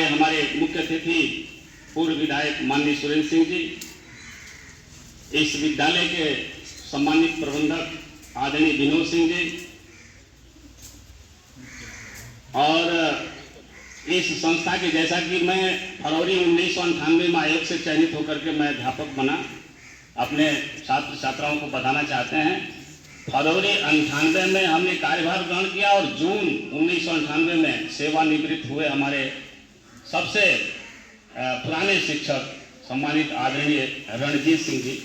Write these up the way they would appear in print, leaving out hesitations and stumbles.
हमारे मुख्य अतिथि पूर्व विधायक माननीय सुरेंद्र सिंह जी, इस विद्यालय के सम्मानित प्रबंधक आदरणीय विनोद सिंह जी, और इस संस्था के, जैसा कि मैं फरवरी 1998 में आयोग से चयनित होकर के मैं अध्यापक बना, अपने छात्र छात्राओं को बताना चाहते हैं। फरवरी 98 में हमने कार्यभार ग्रहण किया और जून 1998 में सेवानिवृत्त हुए हमारे सबसे पुराने शिक्षक सम्मानित आदरणीय रणजीत सिंह जी।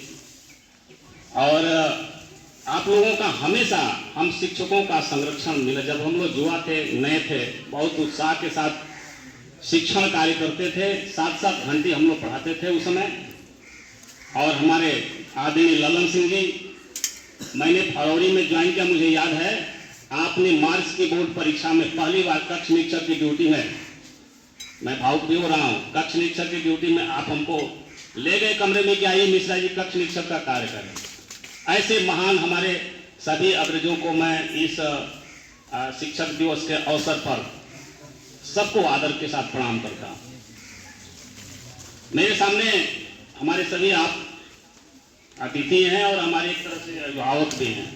और आप लोगों का हमेशा हम शिक्षकों का संरक्षण मिला। जब हम लोग युवा थे, नए थे, बहुत उत्साह के साथ शिक्षण कार्य करते थे, 7-7 घंटे हम लोग पढ़ाते थे उस समय। और हमारे आदरणीय ललन सिंह जी, मैंने फरवरी में ज्वाइन किया, मुझे याद है आपने मार्च की बोर्ड परीक्षा में पहली बार कक्ष निरीक्षक की ड्यूटी में, मैं भावुक भी हो रहा हूँ, कक्ष निरीक्षक की ड्यूटी में आप हमको ले गए कमरे में कि आइए मिश्रा जी कक्ष निरीक्षक का कार्य करें। ऐसे महान हमारे सभी अग्रजों को मैं इस शिक्षक दिवस के अवसर पर सबको आदर के साथ प्रणाम करता हूँ। मेरे सामने हमारे सभी आप अतिथि हैं और हमारे एक तरह से अभिभावक भी हैं।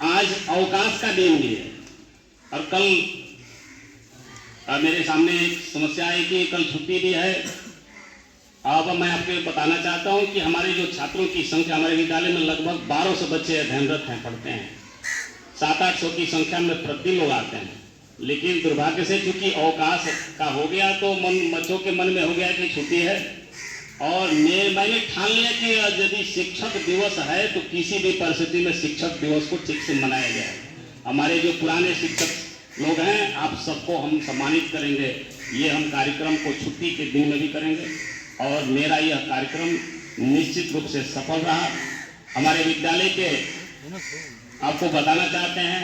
आज अवकाश का दिन भी है और कल मेरे सामने एक समस्या है कि कल छुट्टी भी है। अब मैं आपको बताना चाहता हूं कि हमारे जो छात्रों की संख्या, हमारे विद्यालय में लगभग 1200 बच्चे अध्ययनरत हैं, पढ़ते हैं। 700-800 की संख्या में प्रतिदिन लोग आते हैं, लेकिन दुर्भाग्य से चूंकि अवकाश का हो गया तो बच्चों के मन में हो गया कि छुट्टी है। और मैंने ठान लिया कि यदि शिक्षक दिवस है तो किसी भी परिस्थिति में शिक्षक दिवस को ठीक से मनाया जाए। हमारे जो पुराने शिक्षक लोग हैं, आप सबको हम सम्मानित करेंगे। ये हम कार्यक्रम को छुट्टी के दिन में भी करेंगे और मेरा यह कार्यक्रम निश्चित रूप से सफल रहा। हमारे विद्यालय के आपको बताना चाहते हैं,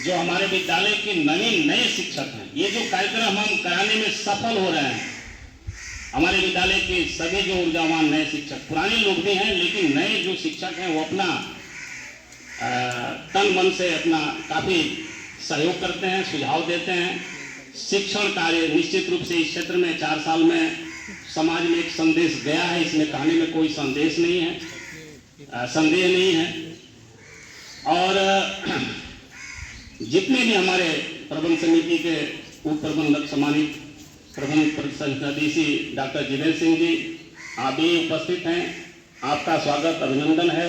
जो हमारे विद्यालय के नवीन नए शिक्षक हैं, ये जो कार्यक्रम हम कराने में सफल हो रहे हैं, हमारे विद्यालय के सभी जो ऊर्जावान नए शिक्षक, पुराने लोग भी हैं लेकिन नए जो शिक्षक हैं वो अपना तन मन से अपना काफी सहयोग करते हैं, सुझाव देते हैं। शिक्षण कार्य निश्चित रूप से इस क्षेत्र में 4 साल में समाज में एक संदेश गया है, इसमें कहने में कोई संदेश नहीं है, संदेह नहीं है। और जितने भी हमारे प्रबंध समिति के उप प्रबंधक सम्मानित प्रबंध सदस्य डॉक्टर जितेंद्र सिंह जी, आप भी उपस्थित हैं, आपका स्वागत अभिनंदन है।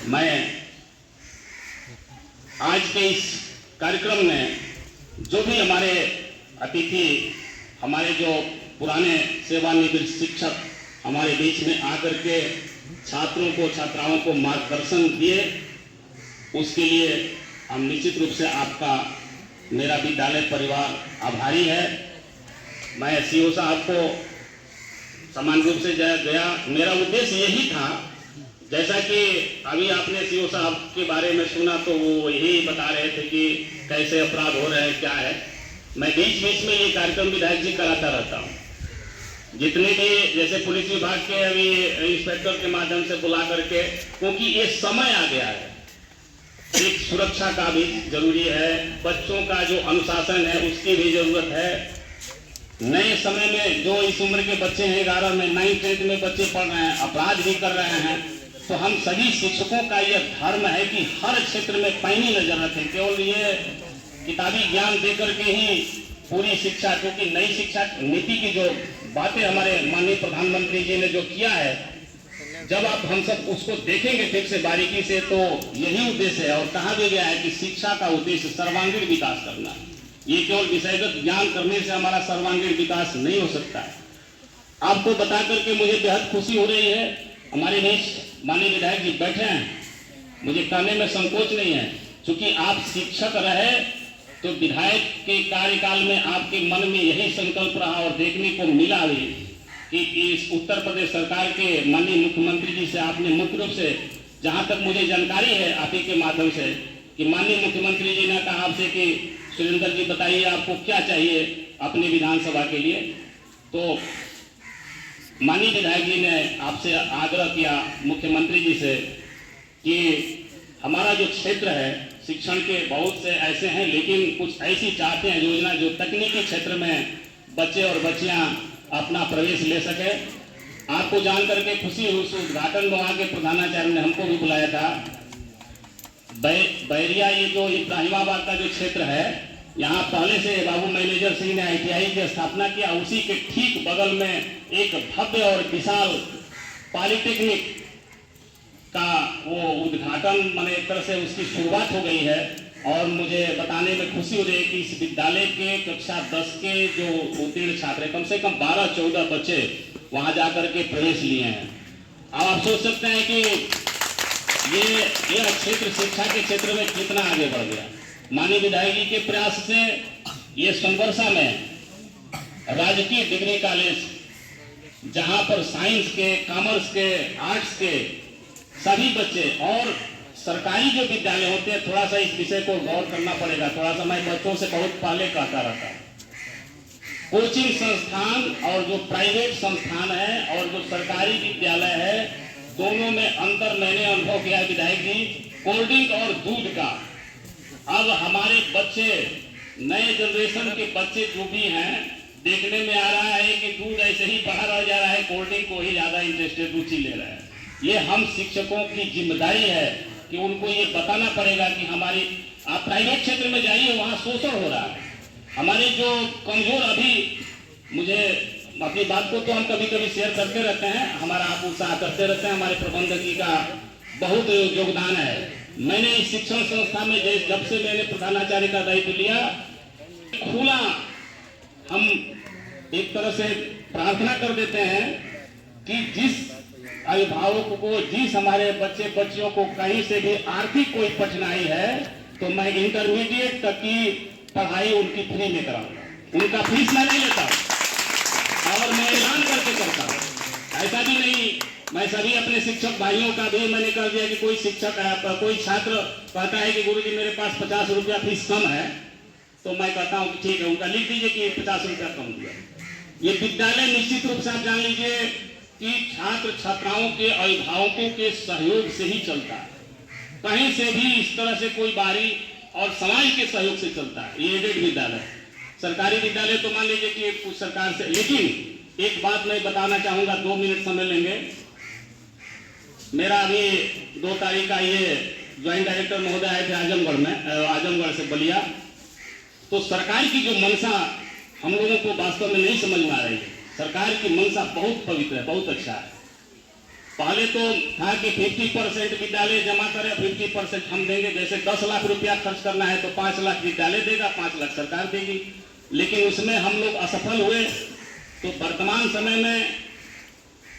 मैं आज के इस कार्यक्रम में जो भी हमारे अतिथि, हमारे जो पुराने सेवानिवृत्त शिक्षक हमारे बीच में आकर के छात्रों को, छात्राओं को मार्गदर्शन दिए, उसके लिए हम निश्चित रूप से आपका, मेरा विद्यालय परिवार आभारी है। मैं सीओ साहब को समान रूप से गया, मेरा उद्देश्य यही था, जैसा कि अभी आपने सीओ साहब के बारे में सुना तो वो यही बता रहे थे कि कैसे अपराध हो रहे हैं, क्या है। मैं बीच बीच में ये कार्यक्रम विधायक जी कराता रहता हूँ, जितने भी जैसे पुलिस विभाग के अभी इंस्पेक्टर के माध्यम से बुला करके, क्योंकि ये समय आ गया है, एक सुरक्षा का भी जरूरी है, बच्चों का जो अनुशासन है उसकी भी जरूरत है। नए समय में जो इस उम्र के बच्चे हैं, 11 में 9th-10th में बच्चे पढ़ रहे हैं, अपराध भी कर रहे हैं, तो हम सभी शिक्षकों का यह धर्म है कि हर क्षेत्र में पैनी नजर रखें। केवल ये किताबी ज्ञान देकर के ही पूरी शिक्षा, क्योंकि नई शिक्षा नीति की जो बातें हमारे माननीय प्रधानमंत्री जी ने जो किया है, जब आप हम सब उसको देखेंगे ठीक से बारीकी से तो यही उद्देश्य है। और कहा भी गया है कि शिक्षा का उद्देश्य सर्वांगीण विकास करना है। ये केवल विषयगत ज्ञान करने से हमारा सर्वांगीण विकास नहीं हो सकता है। आपको बता करके मुझे बेहद खुशी हो रही है। हमारे बीच माननीय विधायक जी बैठे हैं, मुझे कहने में संकोच नहीं है, क्योंकि आप शिक्षक रहे तो विधायक के कार्यकाल में आपके मन में यही संकल्प रहा और देखने को मिला भी कि इस उत्तर प्रदेश सरकार के माननीय मुख्यमंत्री जी से आपने मुख्य रूप से, जहां तक मुझे जानकारी है आप ही के माध्यम से, कि माननीय मुख्यमंत्री जी ने कहा आपसे कि सुरेंद्र जी बताइए आपको क्या चाहिए अपनी विधानसभा के लिए। तो माननीय विधायक जी ने आपसे आग्रह किया मुख्यमंत्री जी से कि हमारा जो क्षेत्र है शिक्षण के बहुत से ऐसे हैं, लेकिन कुछ ऐसी चाहते हैं योजना जो तकनीकी क्षेत्र में बच्चे और बच्चियां अपना प्रवेश ले सके। आपको जान करके खुशी हुई, उस उद्घाटन में वहाँ के प्रधानाचार्य ने हमको भी बुलाया था। बैरिया, ये जो इब्राहिमाबाद का जो क्षेत्र है, यहाँ पहले से बाबू मैनेजर सिंह ने ITI की स्थापना किया। उसी के ठीक बगल में एक भव्य और विशाल पॉलिटेक्निक का वो उद्घाटन, माने एक तरह से उसकी शुरुआत हो गई है। और मुझे बताने में खुशी हो रही है कि इस विद्यालय के कक्षा 10 के जो उत्तीर्ण छात्र, कम से कम 12-14 बच्चे वहाँ जाकर के प्रवेश लिए हैं। अब आप सोच सकते हैं कि ये क्षेत्र शिक्षा के क्षेत्र में कितना आगे बढ़ गया। माननीय विधायक जी के प्रयास से ये सोनबरसा में राजकीय डिग्री कॉलेज, जहां पर साइंस के, कॉमर्स के, आर्ट्स के सभी बच्चे, और सरकारी जो विद्यालय होते हैं, थोड़ा सा इस विषय को गौर करना पड़ेगा। थोड़ा सा मैं बच्चों से बहुत पहले कहता रहता हूँ, कोचिंग संस्थान और जो प्राइवेट संस्थान है और जो सरकारी विद्यालय है, दोनों में अंतर मैंने अनुभव किया है विधायक जी, कोल्ड ड्रिंक और दूध का। अब हमारे बच्चे, नए जनरेशन के बच्चे जो भी हैं, देखने में आ रहा है कि दूध ऐसे ही बढ़ा रह जा रहा है, कोल्ड ड्रिंक को ही ज्यादा इंटरेस्टेड, रुचि ले रहा है। ये हम शिक्षकों की जिम्मेदारी है कि उनको ये बताना पड़ेगा कि हमारी, आप प्राइवेट क्षेत्र में जाइए, वहाँ शोषण हो रहा है। हमारे जो कमजोर, अभी मुझे अपनी बात को तो हम कभी कभी शेयर करते रहते हैं, हमारा आप उत्साह करते रहते हैं, हमारे प्रबंधक जी का बहुत योगदान है। मैंने इस शिक्षण संस्था में जब से मैंने प्रधानाचार्य का दायित्व लिया, खुला हम एक तरह से प्रार्थना कर देते हैं कि जिस अभिभावक को, जिस हमारे बच्चे बच्चियों को कहीं से भी आर्थिक कोई कठिनाई है, तो मैं इंटरमीडिएट तक की पढ़ाई उनकी फ्री में कराऊंगा, उनका फीस मैं नहीं लेता और मैं ऐलान करके करता हूँ। ऐसा भी नहीं, मैं सभी अपने शिक्षक भाइयों का भी मैंने कह दिया कि कोई शिक्षक, कोई छात्र कहता है कि गुरुजी मेरे पास 50 रुपया फीस कम है, तो मैं कहता हूँ कि ठीक है, उनका लिख दीजिए कि 50 रुपया कम दिया। ये विद्यालय निश्चित रूप से आप जान लीजिए कि छात्र छात्राओं के अभिभावकों के सहयोग से ही चलता है, कहीं से भी इस तरह से कोई बारी, और समाज के सहयोग से चलता है। ये एडेड विद्यालय, सरकारी विद्यालय तो मान लीजिए कि कुछ सरकार से। लेकिन एक बात मैं बताना चाहूंगा, 2 मिनट समय लेंगे। मेरा अभी 2 तारीख का ये ज्वाइंट डायरेक्टर महोदय आए थे आजमगढ़ में, आजमगढ़ से बलिया। तो सरकार की जो मंशा हम लोगों को वास्तव में नहीं समझ में आ रही है। सरकार की मंशा बहुत पवित्र है, बहुत अच्छा है। पहले तो था कि 50% विद्यालय जमा करे, 50% हम देंगे। जैसे 10 लाख रुपया खर्च करना है तो 5 लाख विद्यालय देगा, 5 लाख सरकार देगी। लेकिन उसमें हम लोग असफल हुए। तो वर्तमान समय में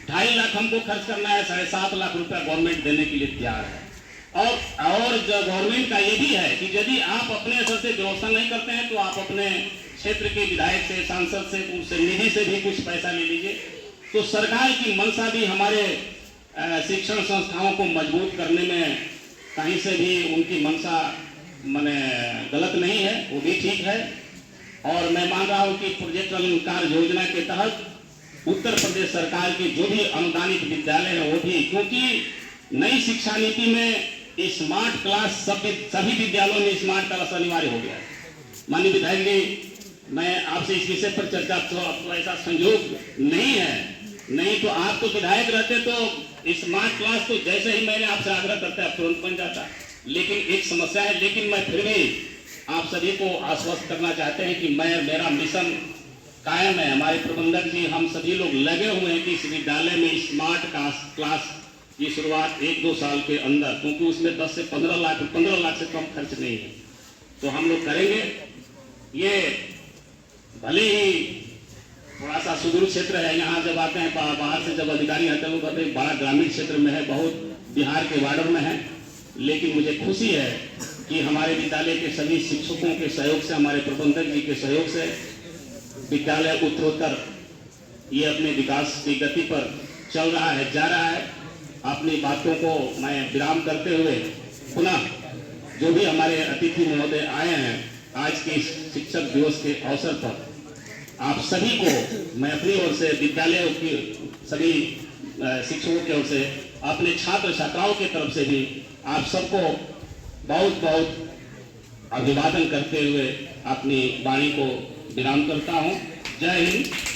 2.5 लाख हमको खर्च करना है, 7.5 लाख रुपया गवर्नमेंट देने के लिए तैयार है। और गवर्नमेंट का ये भी है कि यदि आप अपने स्तर से व्यवस्था नहीं करते हैं तो आप अपने क्षेत्र के विधायक से, सांसद से, उनसे निधि से भी कुछ पैसा ले लीजिए। तो सरकार की मंशा भी हमारे शिक्षण संस्थाओं को मजबूत करने में कहीं से भी उनकी मंशा माने गलत नहीं है, वो भी ठीक है। और मैं मान रहा हूँ कि प्रोजेक्ट अलंकार योजना के तहत उत्तर प्रदेश सरकार के जो भी अनुदानित विद्यालय है वो भी, क्योंकि नई शिक्षा नीति में स्मार्ट क्लास सभी विद्यालयों में स्मार्ट क्लास अनिवार्य हो गया है। माननीय विधायक जी, मैं आपसे इस विषय पर चर्चा, तो ऐसा संयोग नहीं है, नहीं तो आप तो विधायक रहते तो स्मार्ट क्लास तो जैसे ही मैंने आपसे आग्रह करता है तुरंत बन जाता। लेकिन एक समस्या है, लेकिन मैं फिर भी आप सभी को आश्वस्त करना चाहते हैं कि मेरा मिशन कायम है। हमारे प्रबंधक जी, हम सभी लोग लगे हुए हैं कि इस विद्यालय में स्मार्ट क्लास की शुरुआत 1-2 साल के अंदर, क्योंकि उसमें 10 से 15 लाख से कम खर्च नहीं है, तो हम लोग करेंगे। ये भले ही थोड़ा सा सुदूर क्षेत्र है, यहाँ जब आते हैं बाहर से जब अधिकारी आते हैं वो कहते हैं बड़ा ग्रामीण क्षेत्र में है, बहुत बिहार के बॉर्डर में है। लेकिन मुझे खुशी है कि हमारे विद्यालय के सभी शिक्षकों के सहयोग से, हमारे प्रबंधक जी के सहयोग से विद्यालय उत्तरोत्तर ये अपने विकास की गति पर चल रहा है, जा रहा है। अपनी बातों को मैं विराम करते हुए पुनः जो भी हमारे अतिथि महोदय आए हैं आज के शिक्षक दिवस के अवसर पर, आप सभी को मैं अपनी ओर से, विद्यालयों की सभी शिक्षकों की ओर से, अपने छात्र छात्राओं की तरफ से भी आप सबको बहुत बहुत अभिवादन करते हुए अपनी वाणी को विराम करता हूं। जय हिंद।